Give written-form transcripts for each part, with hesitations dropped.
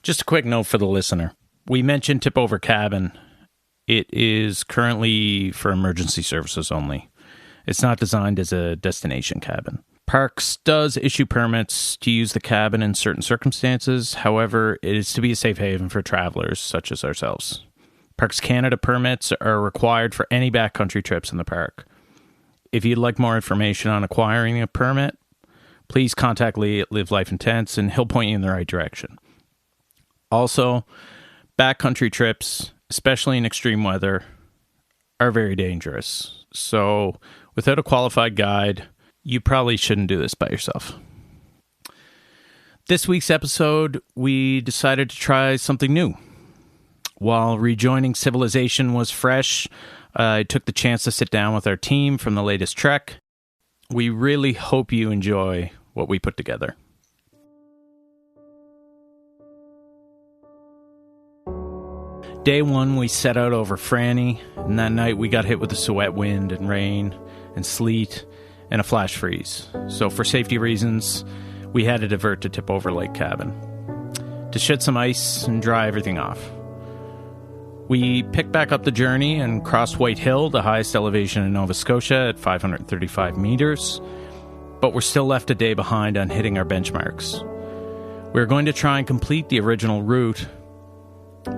Just a quick note for the listener. We mentioned tip over cabin. It is currently for emergency services only. It's not designed as a destination cabin. Parks does issue permits to use the cabin in certain circumstances. However, it is to be a safe haven for travelers such as ourselves. Parks Canada permits are required for any backcountry trips in the park. If you'd like more information on acquiring a permit, please contact Lee at Live Life in Tents and he'll point you in the right direction. Also, backcountry trips, especially in extreme weather, are very dangerous. So, without a qualified guide, you probably shouldn't do this by yourself. This week's episode, we decided to try something new. While rejoining civilization was fresh, I took the chance to sit down with our team from the latest trek. We really hope you enjoy what we put together. Day one, we set out over Franny, and that night we got hit with a sweat wind and rain and sleet and a flash freeze. So for safety reasons, we had to divert to Tip Over Lake Cabin to shed some ice and dry everything off. We picked back up the journey and crossed White Hill, the highest elevation in Nova Scotia at 535 meters, but we're still left a day behind on hitting our benchmarks. We're going to try and complete the original route,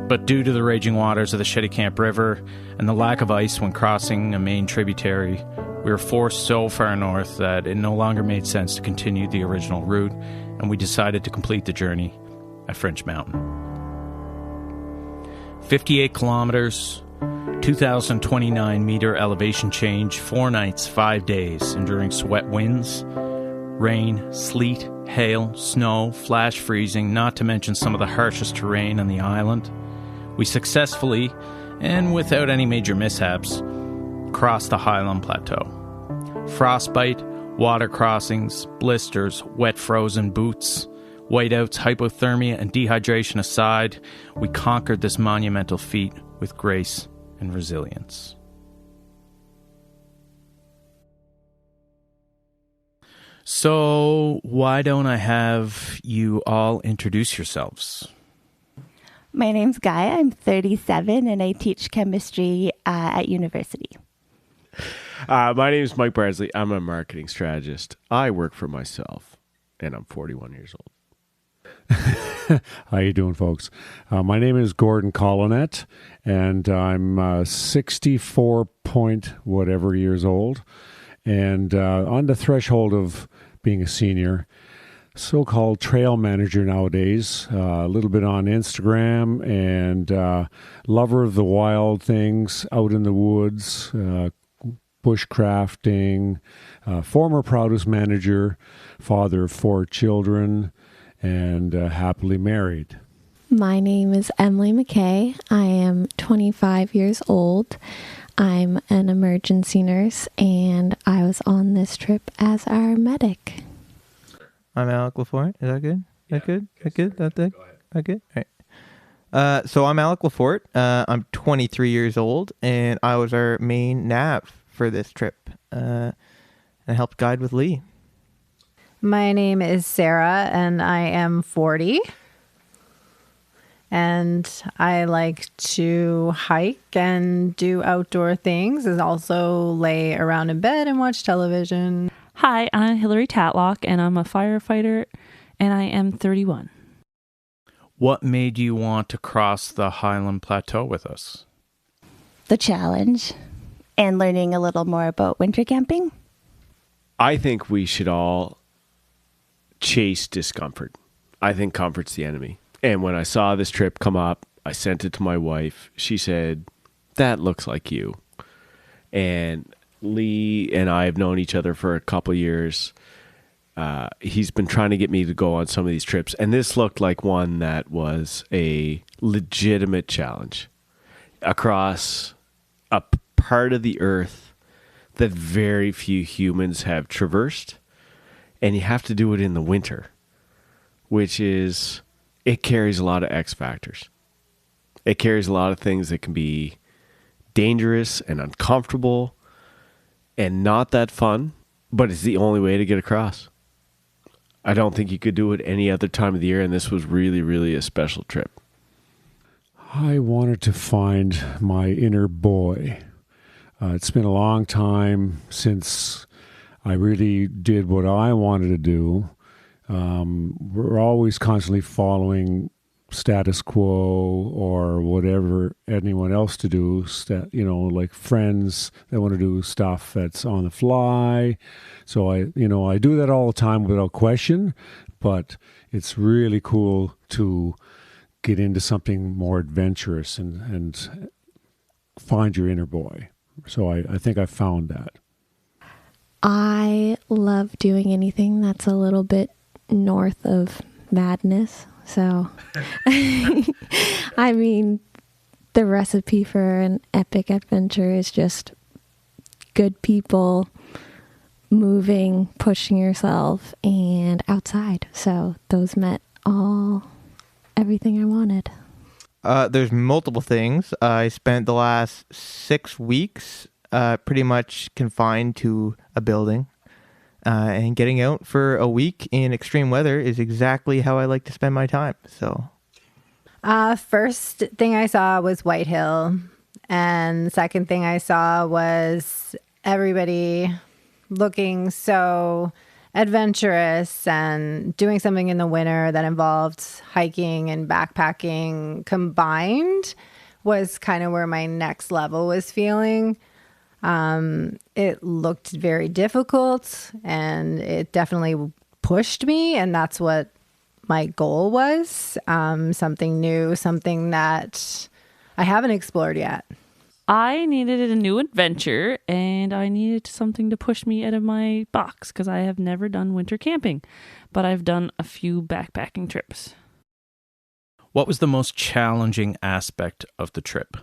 but due to the raging waters of the Shetty Camp River and the lack of ice when crossing a main tributary, we were forced so far north that it no longer made sense to continue the original route, and we decided to complete the journey at French Mountain. 58 kilometers, 2,029 meter elevation change, 4 nights, 5 days, enduring sweat winds, rain, sleet, hail, snow, flash freezing, not to mention some of the harshest terrain on the island. We successfully, and without any major mishaps, crossed the Highland Plateau. Frostbite, water crossings, blisters, wet frozen boots, whiteouts, hypothermia, and dehydration aside, we conquered this monumental feat with grace and resilience. So, why don't I have you all introduce yourselves? My name's Gaia. I'm 37 and I teach chemistry at university. My name is Mike Bradley. I'm a marketing strategist. I work for myself, and I'm 41 years old. How you doing, folks? My name is Gordon Collinet, and I'm 64 point whatever years old, and on the threshold of being a senior, so-called trail manager nowadays, a little bit on Instagram, and lover of the wild things out in the woods, bushcrafting, former Proudest manager, father of 4 children, and happily married. My name is Emily McKay. I am 25 years old. I'm an emergency nurse, and I was on this trip as our medic. I'm Alec Lafort. Is that good? That good? That good? That good? That good? All right. So I'm Alec Lafort. I'm 23 years old, and I was our main nav for this trip, and helped guide with Lee. My name is Sarah, and I am 40. And I like to hike and do outdoor things, and also lay around in bed and watch television. Hi, I'm Hillary Tatlock, and I'm a firefighter, and I am 31. What made you want to cross the Highland Plateau with us? The challenge and learning a little more about winter camping. I think we should all chase discomfort. I think comfort's the enemy. And when I saw this trip come up, I sent it to my wife. She said, "That looks like you." And Lee and I have known each other for a couple years. He's been trying to get me to go on some of these trips, and this looked like one that was a legitimate challenge across a part of the earth that very few humans have traversed, and you have to do it in the winter, which is, it carries a lot of X factors. It carries a lot of things that can be dangerous and uncomfortable and not that fun, but it's the only way to get across. I don't think you could do it any other time of the year, and this was really, really a special trip. I wanted to find my inner boy. It's been a long time since I really did what I wanted to do. We're always constantly following status quo or whatever anyone else to do, like friends that want to do stuff that's on the fly. So I do that all the time without question, but it's really cool to get into something more adventurous and find your inner boy. So I think I found that. I love doing anything that's a little bit north of madness. So, I mean, the recipe for an epic adventure is just good people, moving, pushing yourself, and outside. So those met everything I wanted. There's multiple things. I spent the last 6 weeks pretty much confined to a building. And getting out for a week in extreme weather is exactly how I like to spend my time. So, first thing I saw was Whitehill, and the second thing I saw was everybody looking so adventurous and doing something in the winter that involved hiking and backpacking combined was kind of where my next level was feeling. It looked very difficult and it definitely pushed me, and that's what my goal was. Something new, something that I haven't explored yet. I needed a new adventure, and I needed something to push me out of my box because I have never done winter camping, but I've done a few backpacking trips. What was the most challenging aspect of the trip?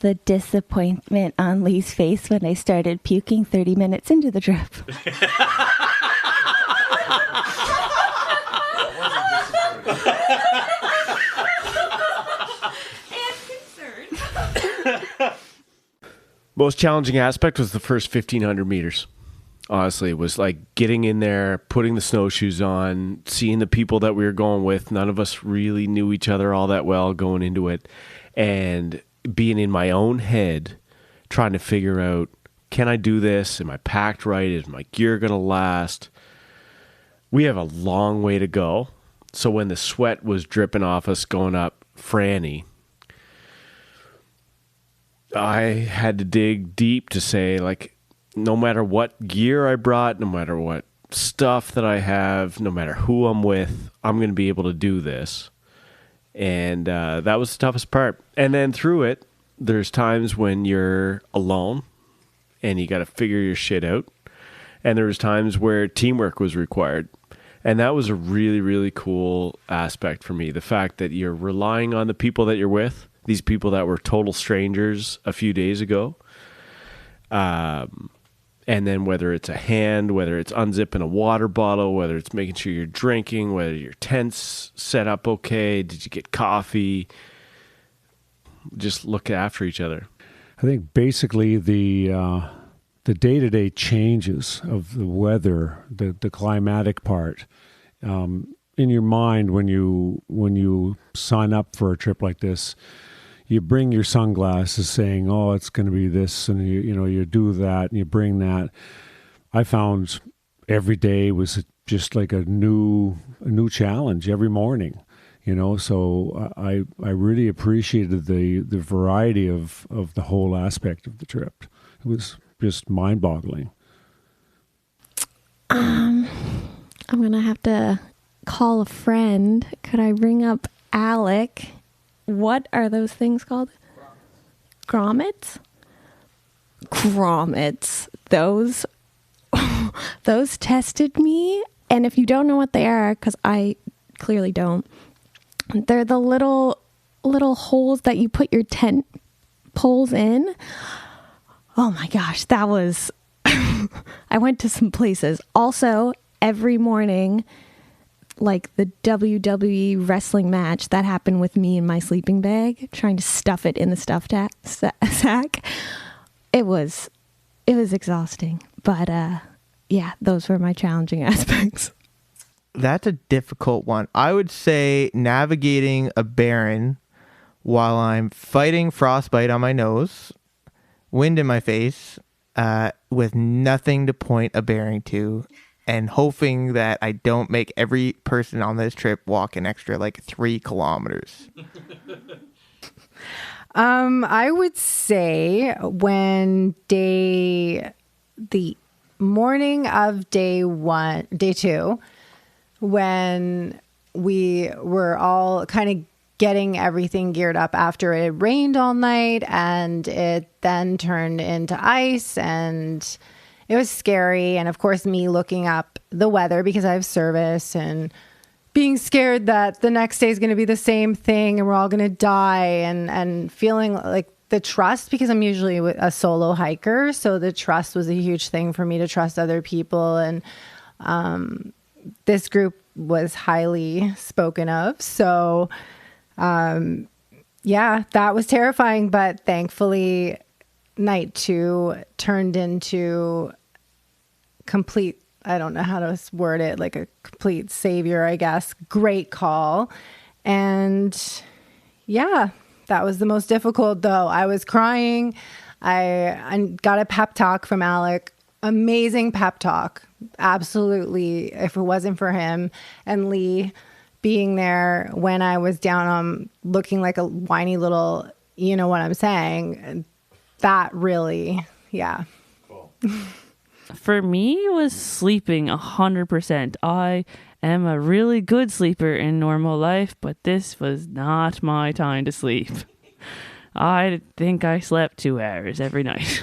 The disappointment on Lee's face when I started puking 30 minutes into the trip. Most challenging aspect was the first 1,500 meters. Honestly, it was like getting in there, putting the snowshoes on, seeing the people that we were going with. None of us really knew each other all that well going into it. And being in my own head, trying to figure out, can I do this? Am I packed right? Is my gear going to last? We have a long way to go. So when the sweat was dripping off us going up Franny, I had to dig deep to say, like, no matter what gear I brought, no matter what stuff that I have, no matter who I'm with, I'm going to be able to do this. And that was the toughest part. And then through it, there's times when you're alone and you got to figure your shit out. And there was times where teamwork was required. And that was a really, really cool aspect for me. The fact that you're relying on the people that you're with, these people that were total strangers a few days ago. And then whether it's a hand, whether it's unzipping a water bottle, whether it's making sure you're drinking, whether your tent's set up okay, did you get coffee? Just look after each other. I think basically the day-to-day changes of the weather, the climatic part, in your mind when you sign up for a trip like this, you bring your sunglasses saying, oh, it's going to be this, and you do that, and you bring that. I found every day was just like a new challenge every morning, so I really appreciated the variety of the whole aspect of the trip. It was just mind-boggling. I'm going to have to call a friend. Could I ring up Alec? What are those things called? Grommets? Grommets. Those tested me. And if you don't know what they are, because I clearly don't, they're the little holes that you put your tent poles in. Oh my gosh, that was... I went to some places. Also, every morning, like the WWE wrestling match that happened with me in my sleeping bag, trying to stuff it in the stuff sack. It was exhausting, but yeah, those were my challenging aspects. That's a difficult one. I would say navigating a barren while I'm fighting frostbite on my nose, wind in my face, with nothing to point a bearing to, and hoping that I don't make every person on this trip walk an extra 3 kilometers. I would say the morning of day 2, when we were all kind of getting everything geared up after it had rained all night and it then turned into ice, and it was scary. And of course, me looking up the weather because I have service and being scared that the next day is going to be the same thing and we're all going to die, and feeling like the trust, because I'm usually a solo hiker. So the trust was a huge thing for me, to trust other people. And this group was highly spoken of. So yeah, that was terrifying. But thankfully, night 2 turned into complete, I don't know how to word it, like a complete savior, I guess. Great call. And yeah, that was the most difficult, though. I was crying. I got a pep talk from Alec. Amazing pep talk. Absolutely. If it wasn't for him and Lee being there when I was down on looking like a whiny little, you know what I'm saying, that really, yeah. Cool. For me, it was sleeping 100%. I am a really good sleeper in normal life, but this was not my time to sleep. I think I slept 2 hours every night.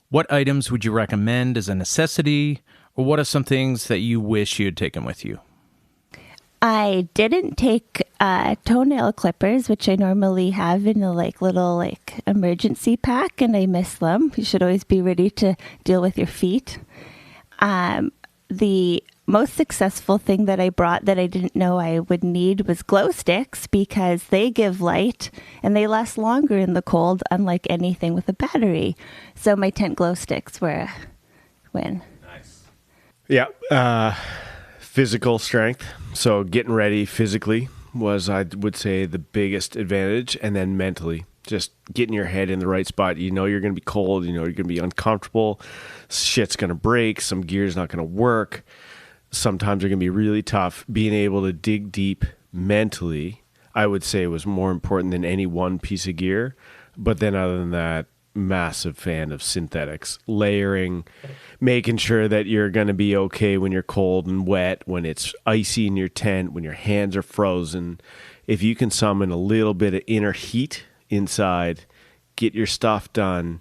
What items would you recommend as a necessity, or what are some things that you wish you had taken with you? I didn't take toenail clippers, which I normally have in a little emergency pack, and I miss them. You should always be ready to deal with your feet. The most successful thing that I brought that I didn't know I would need was glow sticks, because they give light and they last longer in the cold, unlike anything with a battery. So my tent glow sticks were a win. Nice. Yeah. Physical strength. So getting ready physically was, I would say, the biggest advantage. And then mentally, just getting your head in the right spot. You know you're going to be cold. You know you're going to be uncomfortable. Shit's going to break. Some gear's not going to work. Sometimes they're going to be really tough. Being able to dig deep mentally, I would say, was more important than any one piece of gear. But then other than that, massive fan of synthetics, layering, making sure that you're going to be okay when you're cold and wet, when it's icy in your tent, when your hands are frozen. If you can summon a little bit of inner heat inside, get your stuff done,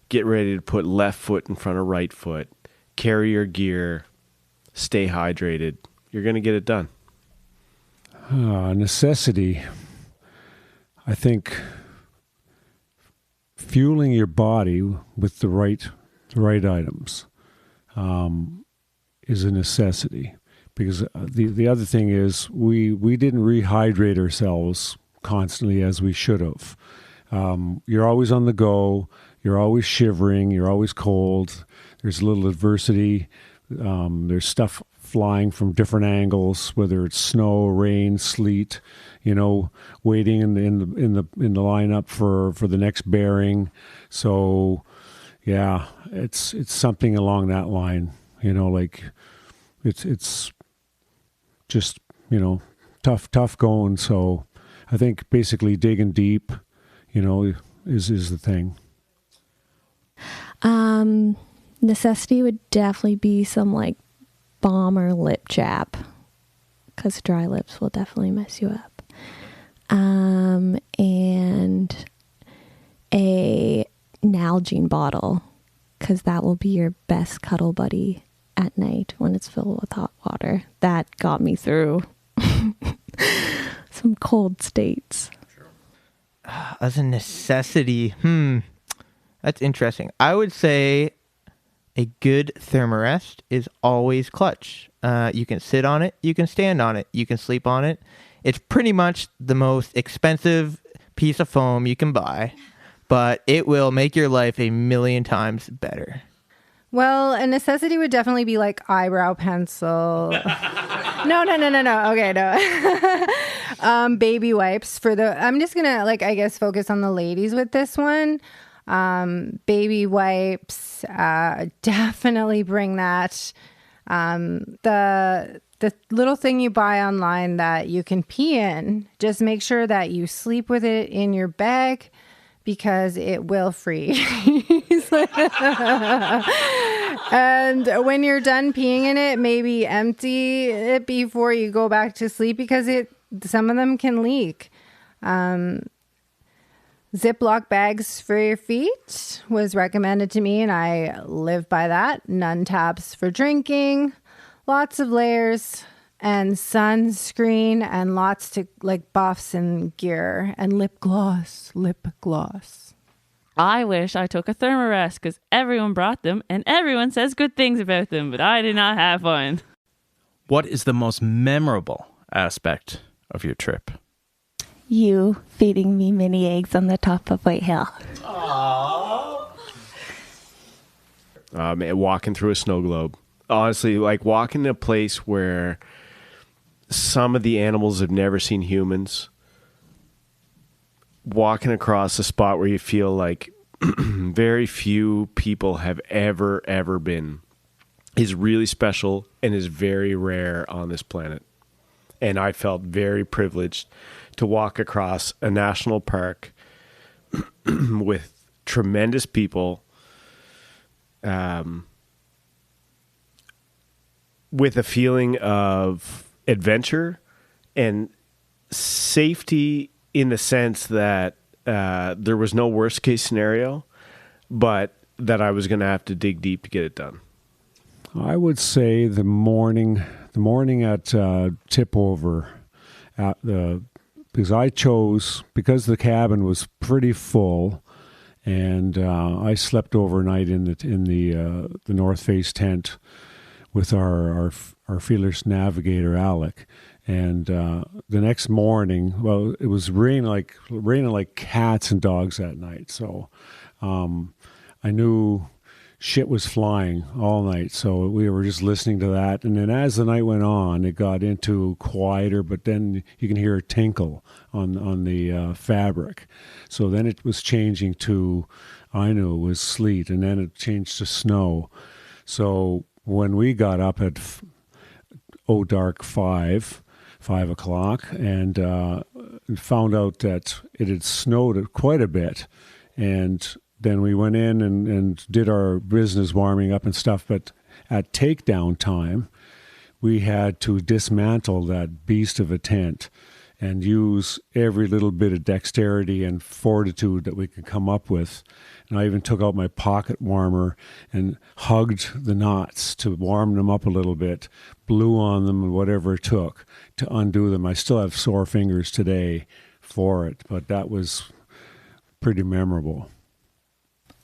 get ready to put left foot in front of right foot, carry your gear, stay hydrated, you're going to get it done. Necessity. I think fueling your body with the right items is a necessity, because the other thing is we didn't rehydrate ourselves constantly as we should have. You're always on the go. You're always shivering. You're always cold. There's a little adversity. There's stuff flying from different angles, whether it's snow, rain, sleet. Waiting in the lineup for the next bearing. So, yeah, it's something along that line. It's just tough going. So, I think basically digging deep, is the thing. Necessity would definitely be some balm or lip chap, because dry lips will definitely mess you up. And a Nalgene bottle, because that will be your best cuddle buddy at night when it's filled with hot water. That got me through some cold states. As a necessity, that's interesting. I would say a good thermarest is always clutch. You can sit on it, you can stand on it, you can sleep on it. It's pretty much the most expensive piece of foam you can buy, but it will make your life a million times better. Well, a necessity would definitely be like eyebrow pencil. No. Okay, no. Baby wipes for I'm just gonna I guess focus on the ladies with this one. Baby wipes, definitely bring that. The little thing you buy online that you can pee in, just make sure that you sleep with it in your bag because it will freeze. And when you're done peeing in it, maybe empty it before you go back to sleep because some of them can leak. Ziploc bags for your feet was recommended to me, and I live by that. None tabs for drinking, lots of layers, and sunscreen, and lots to buffs and gear, and lip gloss. I wish I took a Thermarest because everyone brought them and everyone says good things about them, but I did not have one. What is the most memorable aspect of your trip? You feeding me mini eggs on the top of White Hill. Walking through a snow globe. Honestly, walking to a place where some of the animals have never seen humans. Walking across a spot where you feel like very few people have ever been is really special and is very rare on this planet. And I felt very privileged to walk across a national park with tremendous people, with a feeling of adventure and safety in the sense that there was no worst case scenario, but that I was going to have to dig deep to get it done. I would say the morning at tip over because the cabin was pretty full, and I slept overnight in the North Face tent with our fearless navigator Alec. And the next morning, well, it was raining like cats and dogs that night. So I knew shit was flying all night. So we were just listening to that. And then as the night went on, it got into quieter, but then you can hear a tinkle on the fabric. So then it was changing to, I knew it was sleet, and then it changed to snow. So when we got up at dark 5 o'clock and found out that it had snowed quite a bit, and then we went in and did our business warming up and stuff, but at takedown time we had to dismantle that beast of a tent and use every little bit of dexterity and fortitude that we could come up with. And I even took out my pocket warmer and hugged the knots to warm them up a little bit, blew on them and whatever it took to undo them. I still have sore fingers today for it, but that was pretty memorable.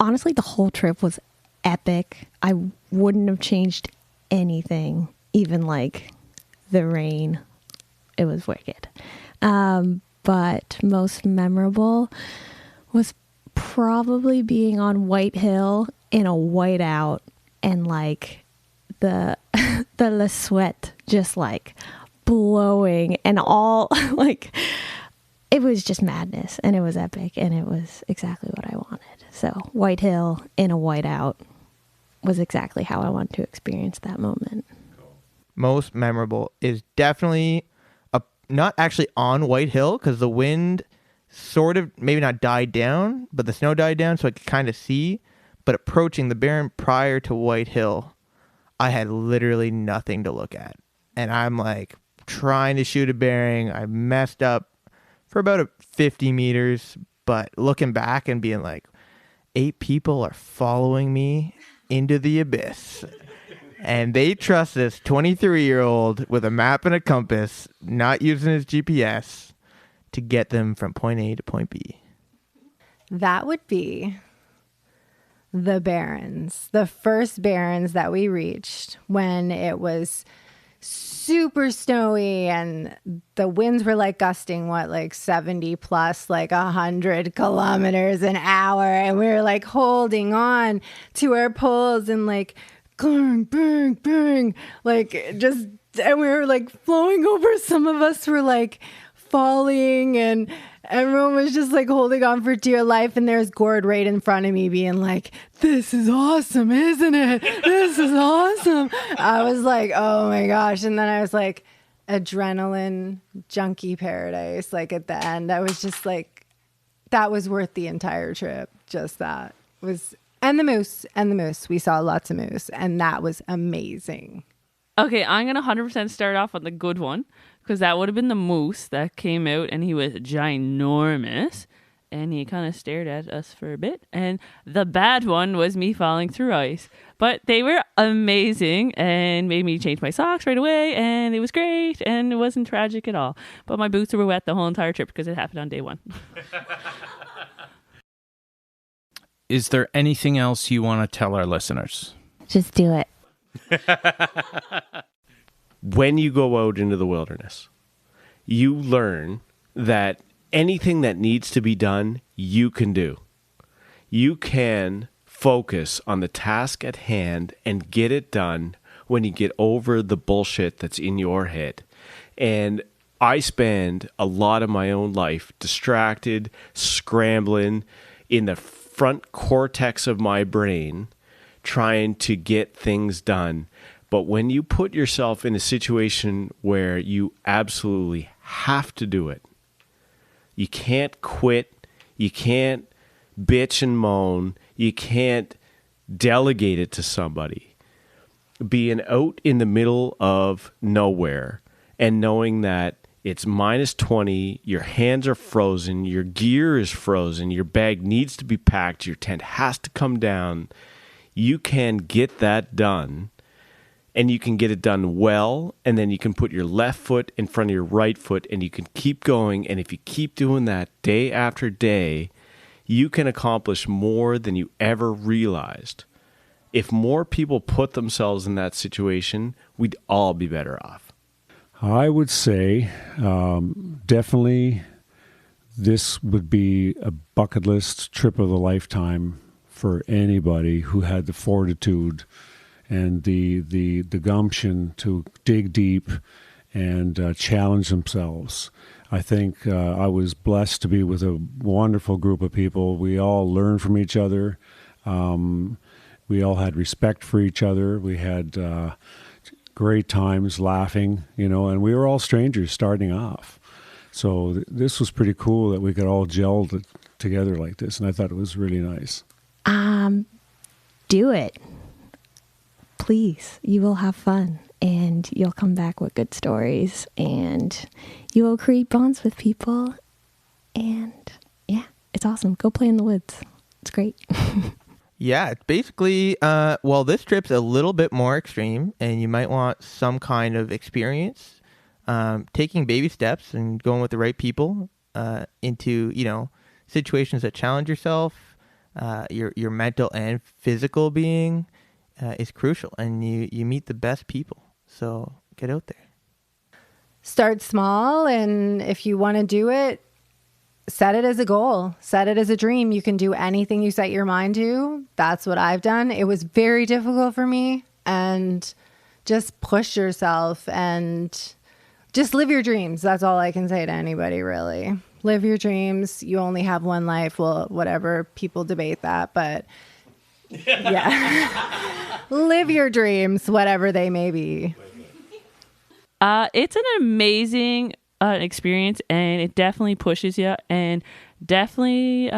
Honestly, the whole trip was epic. I wouldn't have changed anything, even the rain. It was wicked. But most memorable was probably being on White Hill in a whiteout and the Le Sweat just blowing and all it was just madness, and it was epic, and it was exactly what I wanted. So White Hill in a whiteout was exactly how I wanted to experience that moment. Most memorable is definitely not actually on White Hill, because the wind sort of maybe not died down, but the snow died down, so I could kind of see. But approaching the Barren prior to White Hill, I had literally nothing to look at. And I'm trying to shoot a bearing. I messed up for about 50 meters, but looking back and being 8 people are following me into the abyss. And they trust this 23-year-old with a map and a compass, not using his GPS, to get them from point A to point B. That would be the Barrens, the first Barrens that we reached when it was super snowy, and the winds were like gusting, like 70 plus, like 100 kilometers an hour. And we were like holding on to our poles and like, bang, bang, bang, like just, and we were like flowing over. Some of us were like falling, and everyone was just like holding on for dear life. And there's Gord right in front of me being like, this is awesome, isn't it? This is awesome. I was like, oh my gosh. And then I was like, adrenaline junkie paradise. Like at the end, I was just like, that was worth the entire trip. Just that was, and the moose. We saw lots of moose, and that was amazing. Okay, I'm going to 100% start off on the good one, because that would have been the moose that came out, and he was ginormous, and he kind of stared at us for a bit. And the bad one was me falling through ice. But they were amazing and made me change my socks right away, and it was great, and it wasn't tragic at all. But my boots were wet the whole entire trip because it happened on day one. Is there anything else you want to tell our listeners? Just do it. When you go out into the wilderness, you learn that anything that needs to be done, you can do. You can focus on the task at hand and get it done when you get over the bullshit that's in your head. And I spend a lot of my own life distracted, scrambling in the front cortex of my brain, trying to get things done. But when you put yourself in a situation where you absolutely have to do it, you can't quit, you can't bitch and moan, you can't delegate it to somebody. Being out in the middle of nowhere and knowing that it's minus 20, your hands are frozen, your gear is frozen, your bag needs to be packed, your tent has to come down, you can get that done. And you can get it done well, and then you can put your left foot in front of your right foot, and you can keep going. And if you keep doing that day after day, you can accomplish more than you ever realized. If more people put themselves in that situation, we'd all be better off. I would say definitely this would be a bucket list trip of a lifetime for anybody who had the fortitude and the gumption to dig deep and challenge themselves. I think I was blessed to be with a wonderful group of people. We all learned from each other. We all had respect for each other. We had great times laughing, and we were all strangers starting off. So this was pretty cool that we could all gel together like this, and I thought it was really nice. Do it. Please, you will have fun, and you'll come back with good stories, and you will create bonds with people, and yeah, it's awesome. Go play in the woods. It's great. Yeah, it's basically, this trip's a little bit more extreme, and you might want some kind of experience, taking baby steps and going with the right people into, situations that challenge yourself, your mental and physical being is crucial, and you meet the best people. So get out there. Start small, and if you want to do it, set it as a goal. Set it as a dream. You can do anything you set your mind to. That's what I've done. It was very difficult for me, and just push yourself and just live your dreams. That's all I can say to anybody, really. Live your dreams. You only have one life. Well, whatever, people debate that, but yeah. Live your dreams, whatever they may be. It's an amazing experience, and it definitely pushes you, and definitely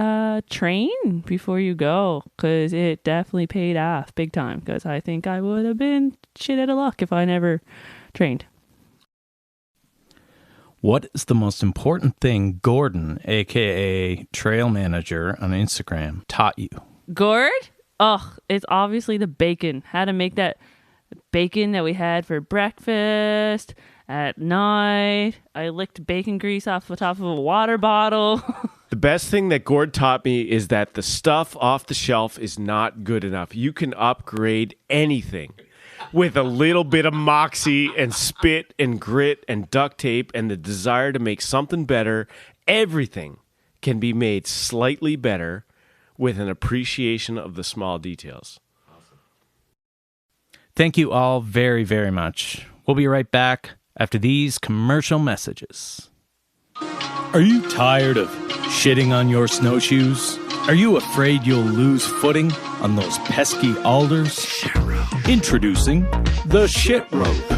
train before you go, because it definitely paid off big time, because I think I would have been shit out of luck if I never trained. What is the most important thing Gordon, a.k.a. Trail Manager on Instagram, taught you? Gord? Oh, it's obviously the bacon. How to make that bacon that we had for breakfast at night. I licked bacon grease off the top of a water bottle. The best thing that Gord taught me is that the stuff off the shelf is not good enough. You can upgrade anything. with a little bit of moxie and spit and grit and duct tape and the desire to make something better, everything can be made slightly better with an appreciation of the small details. Thank you all very, very much. We'll be right back after these commercial messages. Are you tired of shitting on your snowshoes? Are you afraid you'll lose footing on those pesky alders? Introducing the Shit Road.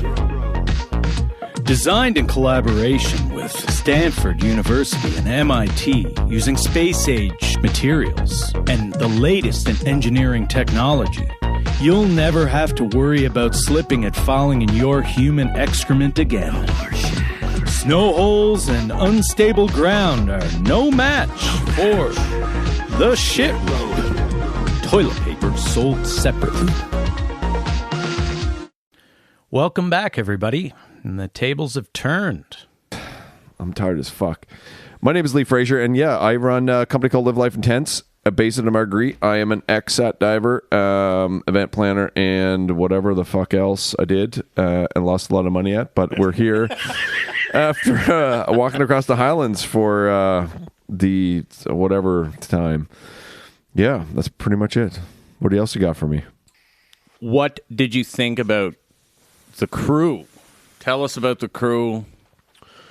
Designed in collaboration with Stanford University and MIT using space-age materials and the latest in engineering technology, you'll never have to worry about slipping and falling in your human excrement again. Snow holes and unstable ground are no match for the Shit Road. Toilet paper sold separately. Welcome back, everybody. And the tables have turned. I'm tired as fuck. My name is Lee Frazier, and yeah, I run a company called Live Life Intense, based in Marguerite. I am an ex-sat diver, event planner, and whatever the fuck else I did and lost a lot of money at. But we're here after walking across the Highlands for the whatever time. Yeah, that's pretty much it. What else you got for me? What did you think about the crew? Tell us about the crew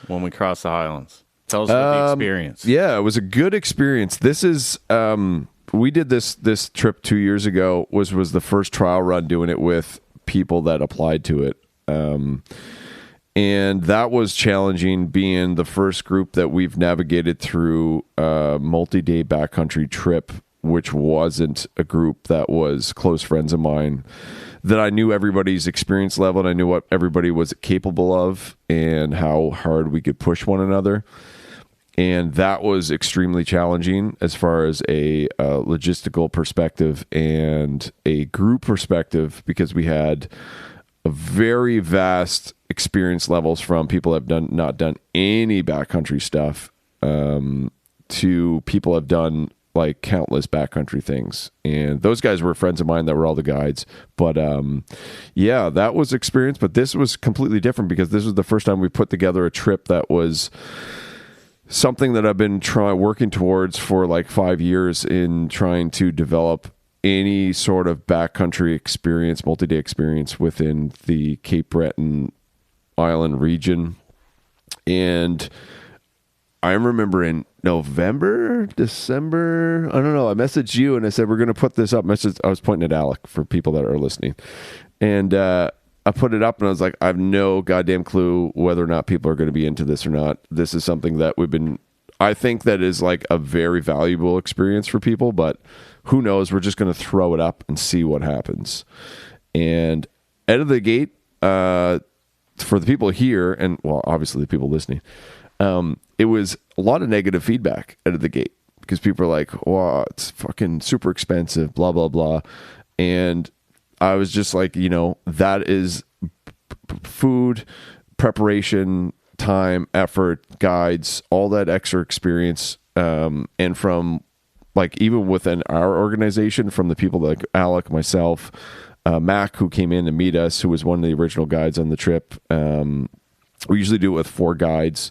when we crossed the Highlands. Tell us about the experience. Yeah, it was a good experience. This is we did this trip 2 years ago. Was the first trial run doing it with people that applied to it, and that was challenging. Being the first group that we've navigated through a multi-day backcountry trip, which wasn't a group that was close friends of mine, that I knew everybody's experience level and I knew what everybody was capable of and how hard we could push one another. And that was extremely challenging as far as a logistical perspective and a group perspective, because we had a very vast experience levels from people that have not done any backcountry stuff to people have done like countless backcountry things. And those guys were friends of mine that were all the guides. But yeah, that was experience. But this was completely different because this was the first time we put together a trip that was something that I've been working towards for like 5 years in trying to develop any sort of backcountry experience, multi-day experience within the Cape Breton Island region. And I remember in November, December, I don't know, I messaged you and I said, we're going to put this up. I was pointing at Alec for people that are listening. And I put it up and I was like, I have no goddamn clue whether or not people are going to be into this or not. This is something that I think that is like a very valuable experience for people, but who knows? We're just going to throw it up and see what happens. And out of the gate, for the people here, and well, obviously the people listening, it was a lot of negative feedback out of the gate because people are like, wow, it's fucking super expensive, blah, blah, blah. And I was just like, that is food, preparation, time, effort, guides, all that extra experience. And from like, even within our organization, from the people like Alec, myself, Mac, who came in to meet us, who was one of the original guides on the trip. We usually do it with 4 guides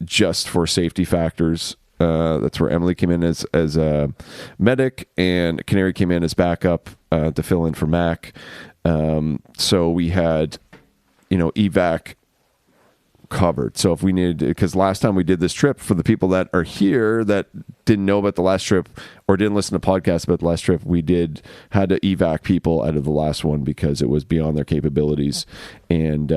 just for safety factors. That's where Emily came in as a medic, and Canary came in as backup to fill in for Mac. So we had, evac covered. So if we needed, because last time we did this trip, for the people that are here that didn't know about the last trip or didn't listen to podcasts about the last trip, we had to evac people out of the last one because it was beyond their capabilities. And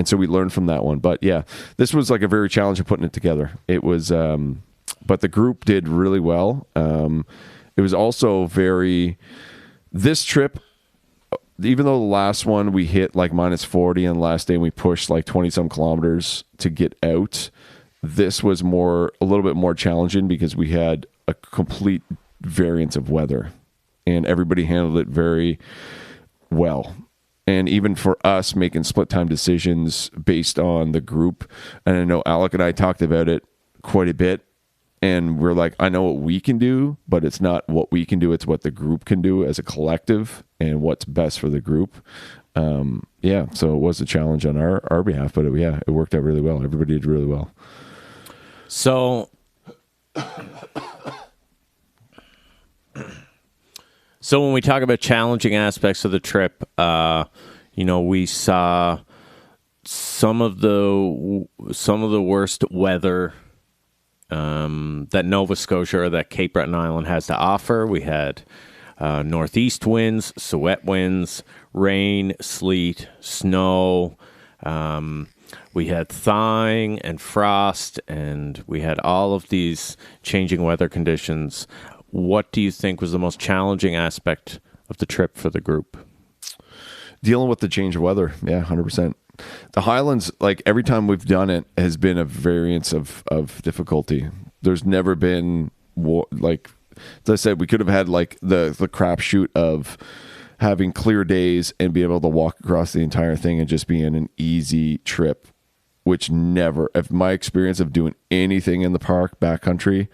so we learned from that one. But yeah, this was like a very challenging putting it together. It was, but the group did really well. It was also this trip, even though the last one we hit like minus 40 and the last day we pushed like 20 some kilometers to get out, this was a little bit more challenging because we had a complete variance of weather and everybody handled it very well. And even for us making split time decisions based on the group, and I know Alec and I talked about it quite a bit, and we're like, I know what we can do, but it's not what we can do, it's what the group can do as a collective and what's best for the group. Yeah, so it was a challenge on our behalf, but it worked out really well. Everybody did really well. So, when we talk about challenging aspects of the trip, we saw some of the worst weather that Nova Scotia or that Cape Breton Island has to offer. We had northeast winds, souette winds, rain, sleet, snow. We had thawing and frost, and we had all of these changing weather conditions. What do you think was the most challenging aspect of the trip for the group? Dealing with the change of weather. Yeah, 100%. The Highlands, like every time we've done it, has been a variance of difficulty. There's never been, like, as I said, we could have had like the crapshoot of having clear days and be able to walk across the entire thing and just be in an easy trip, which never, if my experience of doing anything in the park, backcountry,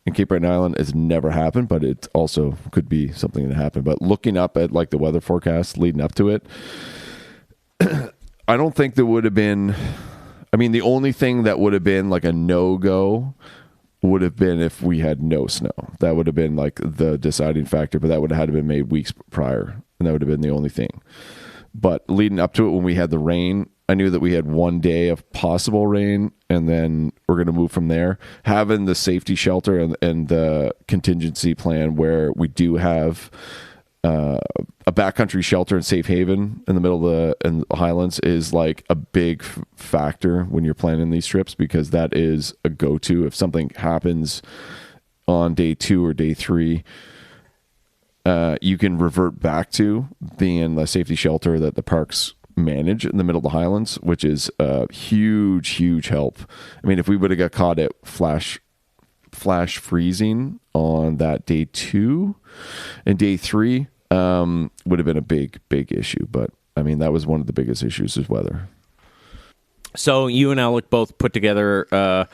in Cape Breton Island has never happened, but it also could be something that happened. But looking up at like the weather forecast leading up to it, I don't think there would have been, I mean, the only thing that would have been like a no-go would have been if we had no snow. That would have been like the deciding factor, but that would have had to been made weeks prior, and that would have been the only thing. But leading up to it, when we had the rain, I knew that we had one day of possible rain, and then we're going to move from there. Having the safety shelter and the contingency plan where we do have a backcountry shelter and safe haven in the middle of the Highlands is like a big factor when you're planning these trips, because that is a go-to. If something happens on day 2 or day 3, you can revert back to being in the safety shelter that the parks manage in the middle of the Highlands, which is a huge help. I mean, if we would have got caught at flash freezing on that day 2 and day 3, would have been a big issue. But I mean, that was one of the biggest issues is weather. So you and Alec both put together a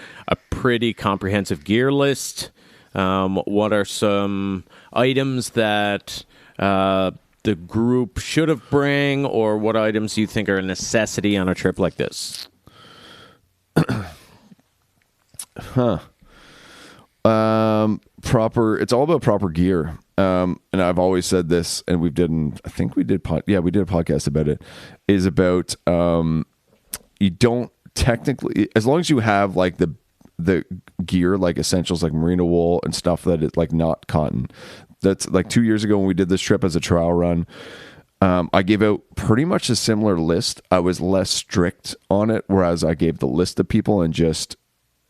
pretty comprehensive gear list. What are some items that the group should have bring, or what items do you think are a necessity on a trip like this? It's all about proper gear. And I've always said this, and we did a podcast about it, is about, you don't technically, as long as you have like the gear, like essentials, like merino wool and stuff that is like not cotton. That's like 2 years ago when we did this trip as a trial run. I gave out pretty much a similar list. I was less strict on it, whereas I gave the list to people and just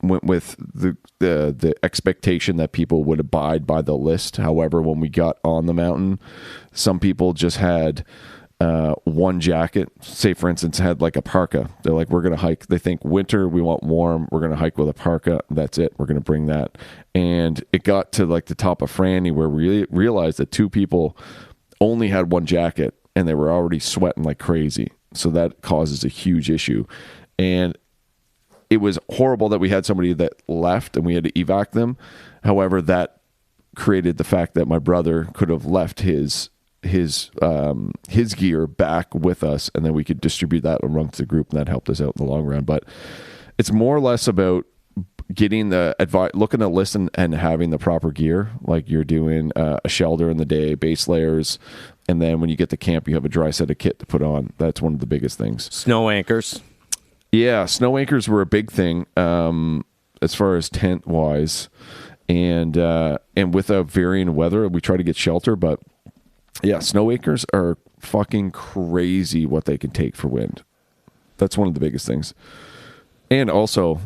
went with the expectation that people would abide by the list. However, when we got on the mountain, some people just had one jacket. Say, for instance, had like a parka. They're like, we're going to hike. They think winter, we want warm. We're going to hike with a parka. That's it. We're going to bring that. And it got to like the top of Franny where we realized that 2 people only had one jacket and they were already sweating like crazy. So that causes a huge issue. And it was horrible that we had somebody that left and we had to evac them. However, that created the fact that my brother could have left his gear back with us, and then we could distribute that amongst the group, and that helped us out in the long run. But it's more or less about getting the advice, looking at list and having the proper gear. Like you're doing a shelter in the day, base layers, and then when you get to camp, you have a dry set of kit to put on. That's one of the biggest things. Snow anchors. Yeah, snow anchors were a big thing as far as tent wise, and with a varying weather, we try to get shelter. But yeah, snow anchors are fucking crazy what they can take for wind. That's one of the biggest things, and also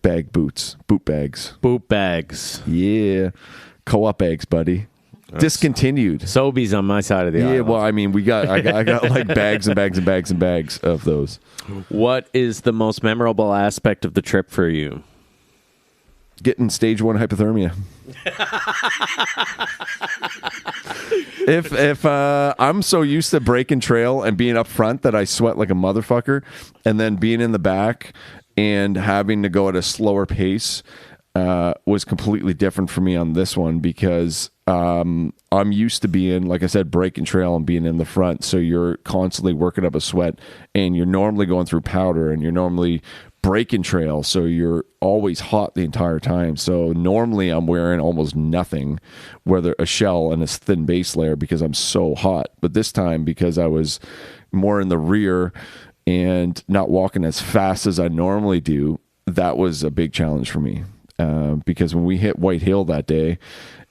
boot bags. Boot bags. Yeah, co-op bags, buddy. Discontinued. Sobeys on my side of the island. Yeah, well, I mean, I got like bags and bags and bags and bags of those. What is the most memorable aspect of the trip for you? Getting stage 1 hypothermia. If I'm so used to breaking trail and being up front that I sweat like a motherfucker, and then being in the back and having to go at a slower pace, was completely different for me on this one because I'm used to being, like I said, breaking trail and being in the front. So you're constantly working up a sweat, and you're normally going through powder, and you're normally breaking trail. So you're always hot the entire time. So normally I'm wearing almost nothing, whether a shell and a thin base layer, because I'm so hot. But this time, because I was more in the rear and not walking as fast as I normally do, that was a big challenge for me. Because when we hit White Hill that day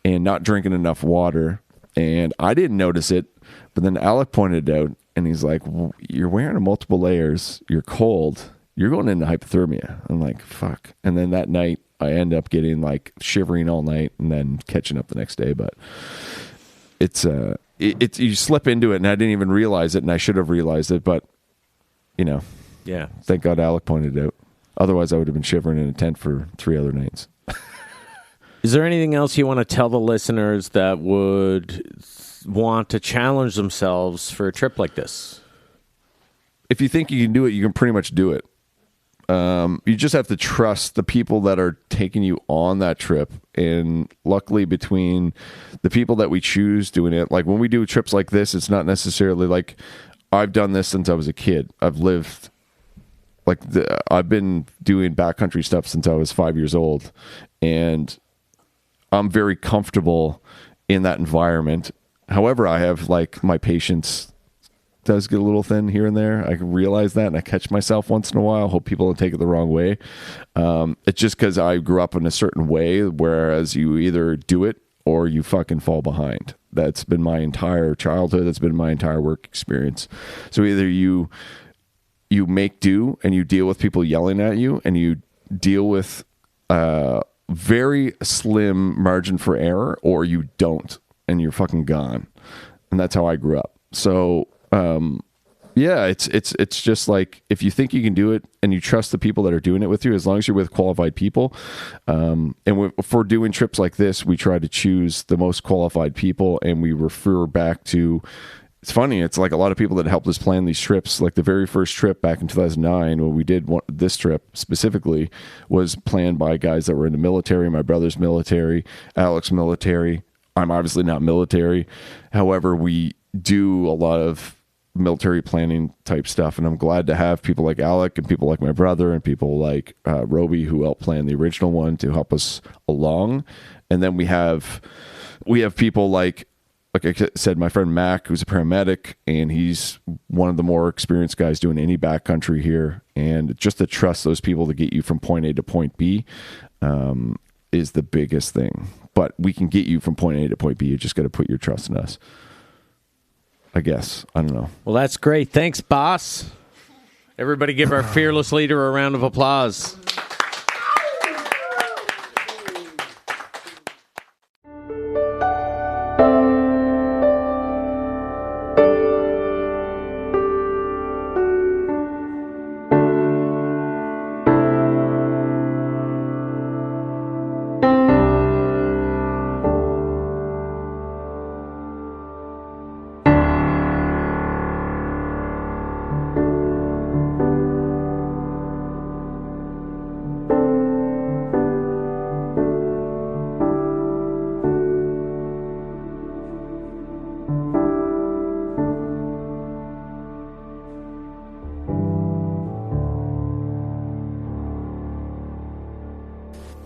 and not drinking enough water, and I didn't notice it, but then Alec pointed it out, and he's like, well, you're wearing multiple layers, you're cold, you're going into hypothermia. I'm like, fuck. And then that night I end up getting like shivering all night and then catching up the next day. But it's you slip into it, and I didn't even realize it, and I should have realized it, but Yeah. thank God Alec pointed it out. Otherwise I would have been shivering in a tent for 3 other nights. Is there anything else you want to tell the listeners that would want to challenge themselves for a trip like this? If you think you can do it, you can pretty much do it. You just have to trust the people that are taking you on that trip. And luckily, between the people that we choose doing it, like when we do trips like this, it's not necessarily like I've done this since I was a kid. I've lived I've been doing backcountry stuff since I was 5 years old, and I'm very comfortable in that environment. However, I have like my patience does get a little thin here and there. I realize that, and I catch myself once in a while. Hope people don't take it the wrong way. It's just because I grew up in a certain way, whereas you either do it or you fucking fall behind. That's been my entire childhood. That's been my entire work experience. So either you make do and you deal with people yelling at you, and you deal with very slim margin for error, or you don't, and you're fucking gone. And that's how I grew up. So yeah, it's just like, if you think you can do it and you trust the people that are doing it with you, as long as you're with qualified people. And for doing trips like this, we try to choose the most qualified people, and we refer back to. It's funny. It's like a lot of people that helped us plan these trips. Like the very first trip back in 2009, when we did this trip specifically, was planned by guys that were in the military. My brother's military, Alec's military. I'm obviously not military. However, we do a lot of military planning type stuff, and I'm glad to have people like Alec and people like my brother and people like Roby, who helped plan the original one, to help us along. And then we have people like I said, my friend Mac, who's a paramedic, and he's one of the more experienced guys doing any backcountry here. And just to trust those people to get you from point A to point B is the biggest thing. But we can get you from point A to point B. You just got to put your trust in us, I guess. I don't know. Well, that's great. Thanks, boss. Everybody give our fearless leader a round of applause.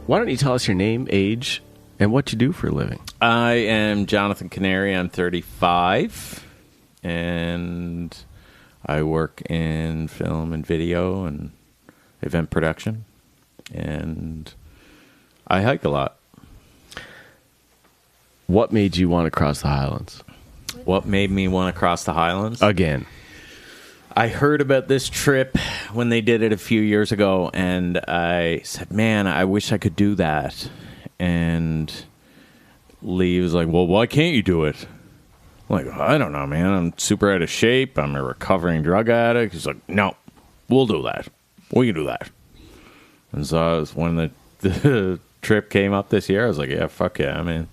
Why don't you tell us your name, age, and what you do for a living? I am Jonathan Canary. I'm 35, and I work in film and video and event production, and I hike a lot. What made you want to cross the Highlands? What made me want to cross the Highlands? Again. I heard about this trip when they did it a few years ago, and I said, man, I wish I could do that. And Lee was like, well, why can't you do it? I'm like, I don't know, man. I'm super out of shape. I'm a recovering drug addict. He's like, no, we'll do that. We can do that. And so when the trip came up this year, I was like, yeah, fuck yeah, I'm in.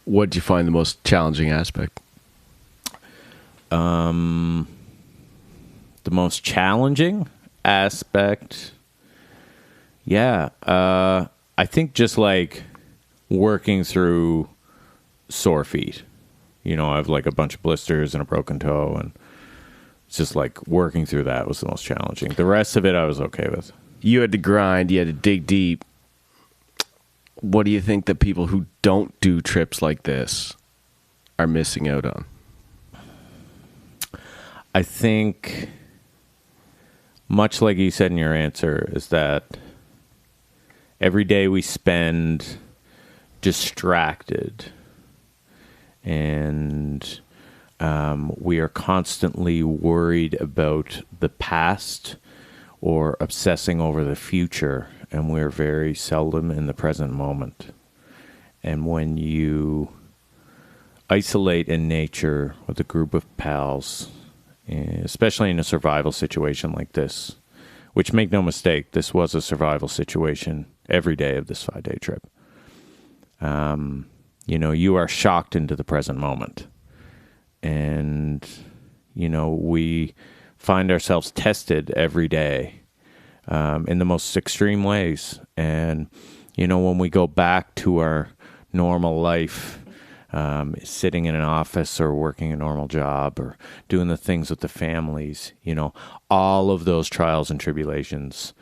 What did you find the most challenging aspect? The most challenging aspect, I I think just like working through sore feet. You know, I have like a bunch of blisters and a broken toe, and it's just like working through that was the most challenging. The rest of it I was okay with. You had to grind, you had to dig deep. What do you think that people who don't do trips like this are missing out on? I think, much like you said in your answer, is that every day we spend distracted, and we are constantly worried about the past or obsessing over the future, and we're very seldom in the present moment. And when you isolate in nature with a group of pals, especially in a survival situation like this, which, make no mistake, this was a survival situation every day of this 5-day trip, you know, you are shocked into the present moment. And, you know, we find ourselves tested every day in the most extreme ways. And, you know, when we go back to our normal life, sitting in an office or working a normal job or doing the things with the families, you know, all of those trials and tribulations,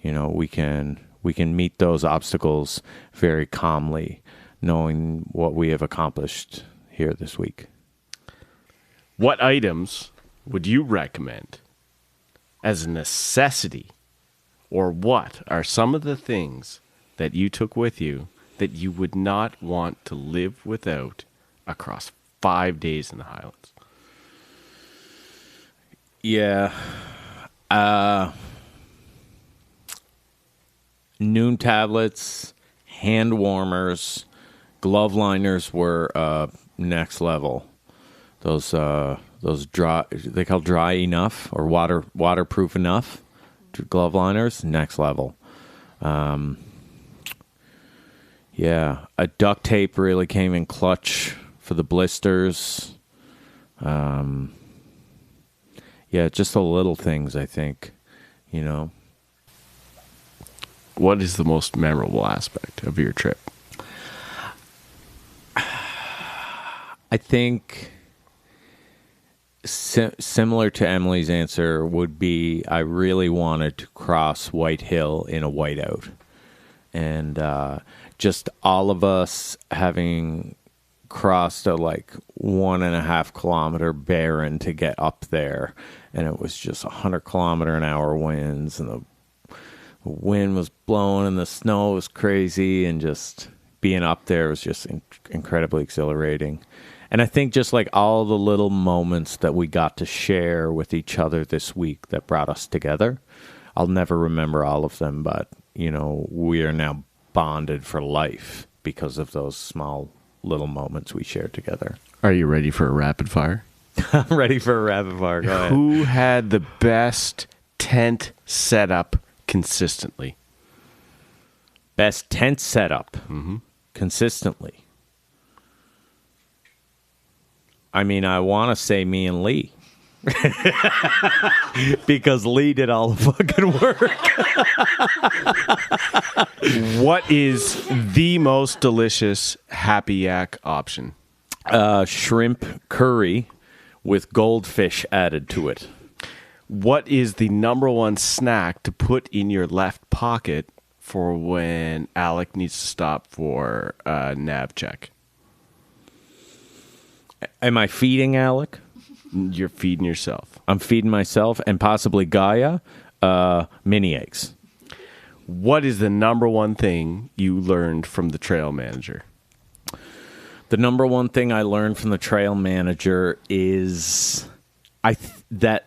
you know, we can meet those obstacles very calmly, knowing what we have accomplished here this week. What items would you recommend as a necessity, or what are some of the things that you took with you that you would not want to live without across 5 days in the Highlands? Yeah. Noon tablets, hand warmers, glove liners were next level. Those dry, they call dry enough or waterproof enough glove liners, next level. Yeah, a duct tape really came in clutch for the blisters. Yeah, just the little things, I think, you know. What is the most memorable aspect of your trip? I think similar to Emily's answer would be I really wanted to cross White Hill in a whiteout. And just all of us having crossed a like 1.5 kilometer barren to get up there. And it was just 100-kilometer-an-hour winds, and the wind was blowing and the snow was crazy, and just being up there was just incredibly exhilarating. And I think just like all the little moments that we got to share with each other this week that brought us together, I'll never remember all of them, but, you know, we are now bonded for life because of those small little moments we shared together. Are you ready for a rapid fire? I'm ready for a rapid fire. Go ahead. Who had the best tent setup consistently? Best tent setup consistently. I mean, I want to say me and Lee. Because Lee did all the fucking work. What is the most delicious Happy Yak option? Shrimp curry with goldfish added to it. What is the number one snack to put in your left pocket for when Alec needs to stop for a nav check? Am I feeding Alec? You're feeding yourself. I'm feeding myself and possibly Gaia mini eggs. What is the number one thing you learned from the trail manager? The number one thing I learned from the trail manager is that,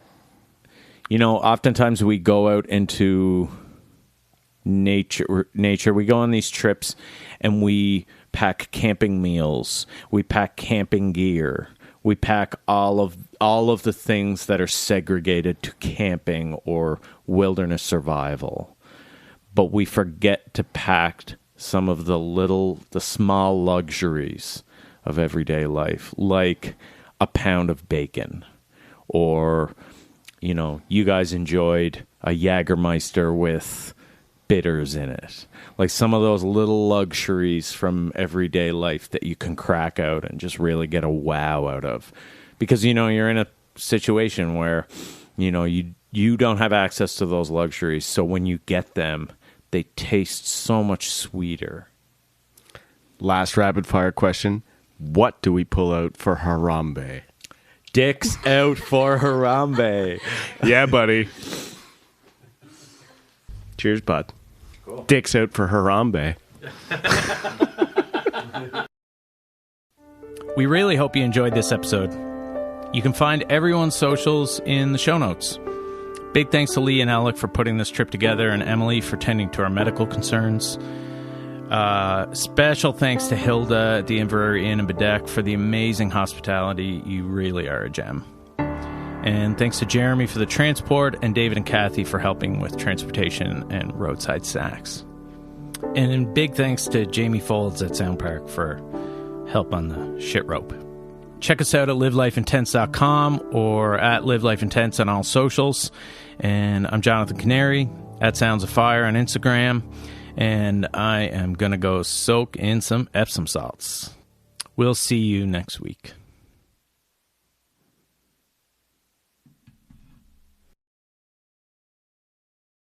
you know, oftentimes we go out into nature. We go on these trips and we pack camping meals. We pack camping gear. We pack all of the things that are segregated to camping or wilderness survival. But we forget to pack some of the small luxuries of everyday life, like a pound of bacon, or, you know, you guys enjoyed a Jägermeister with bitters in it. Like some of those little luxuries from everyday life that you can crack out and just really get a wow out of. Because, you're in a situation where, you don't have access to those luxuries. So when you get them, they taste so much sweeter. Last rapid fire question. What do we pull out for Harambe? Dicks out for Harambe. Yeah, buddy. Cheers, bud. Cool. Dicks out for Harambe. We really hope you enjoyed this episode. You can find everyone's socials in the show notes. Big thanks to Lee and Alec for putting this trip together and Emily for tending to our medical concerns. Special thanks to Hilda at the Inverary Inn in Bedeck for the amazing hospitality. You really are a gem. And thanks to Jeremy for the transport and David and Kathy for helping with transportation and roadside snacks. And big thanks to Jamie Folds at Sound Park for help on the shit rope. Check us out at livelifeintense.com or at livelifeintense on all socials. And I'm Jonathan Canary at Sounds of Fire on Instagram. And I am going to go soak in some Epsom salts. We'll see you next week.